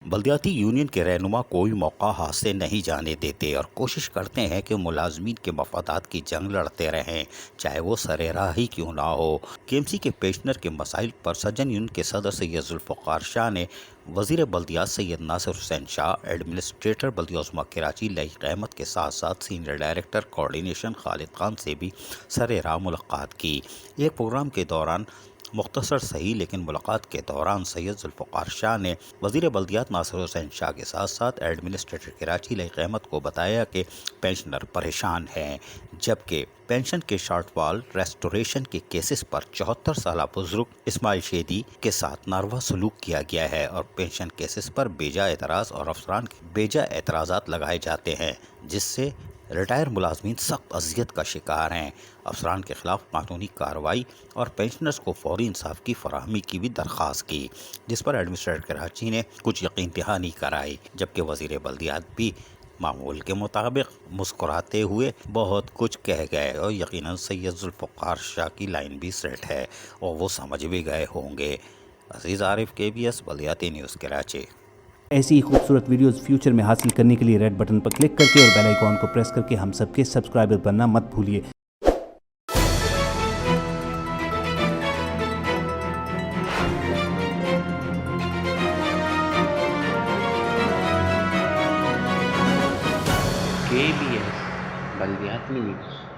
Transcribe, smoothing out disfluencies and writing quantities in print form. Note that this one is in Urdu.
بلدیاتی یونین کے رہنما کوئی موقع ہاتھ سے نہیں جانے دیتے اور کوشش کرتے ہیں کہ ملازمین کے مفادات کی جنگ لڑتے رہیں، چاہے وہ سر راہ ہی کیوں نہ ہو۔ کے ایم سی کے پنشنر کے مسائل پر سرجن یونین کے صدر سید ذوالفقار شاہ نے وزیر بلدیات سید ناصر حسین شاہ، ایڈمنسٹریٹر بلدیہ عظمیٰ کراچی لائق احمد کے ساتھ ساتھ سینئر ڈائریکٹر کوارڈینیشن خالد خان سے بھی سر راہ ملاقات کی۔ ایک پروگرام کے دوران مختصر صحیح لیکن ملاقات کے دوران سید ذوالفقار شاہ نے وزیر بلدیات ناصر حسین شاہ کے ساتھ ساتھ ایڈمنسٹریٹر کراچی لائق احمد کو بتایا کہ پینشنر پریشان ہیں، جبکہ پینشن کے شارٹ فال ریسٹوریشن کے کیسز پر 74 سالہ بزرگ اسماعیل شیدی کے ساتھ ناروا سلوک کیا گیا ہے اور پینشن کیسز پر بیجا اعتراض اور افسران کے بیجا اعتراضات لگائے جاتے ہیں، جس سے ریٹائر ملازمین سخت اذیت کا شکار ہیں۔ افسران کے خلاف قانونی کارروائی اور پینشنرز کو فوری انصاف کی فراہمی کی بھی درخواست کی، جس پر ایڈمنسٹریٹر کراچی نے کچھ یقین دہانی کرائی، جبکہ وزیر بلدیات بھی معمول کے مطابق مسکراتے ہوئے بہت کچھ کہہ گئے اور یقیناً سید ذوالفقار شاہ کی لائن بھی سیٹ ہے اور وہ سمجھ بھی گئے ہوں گے۔ عزیز عارف، KBS بلدیاتی نیوز کراچی۔ ایسی ہی خوبصورت ویڈیوز فیوچر میں حاصل کرنے کے لیے ریڈ بٹن پر کلک کر کے اور بیل آئیکن کو پریس کر کے ہم سب کے سبسکرائبر بننا مت بھولیے۔ KBS بلدیات news.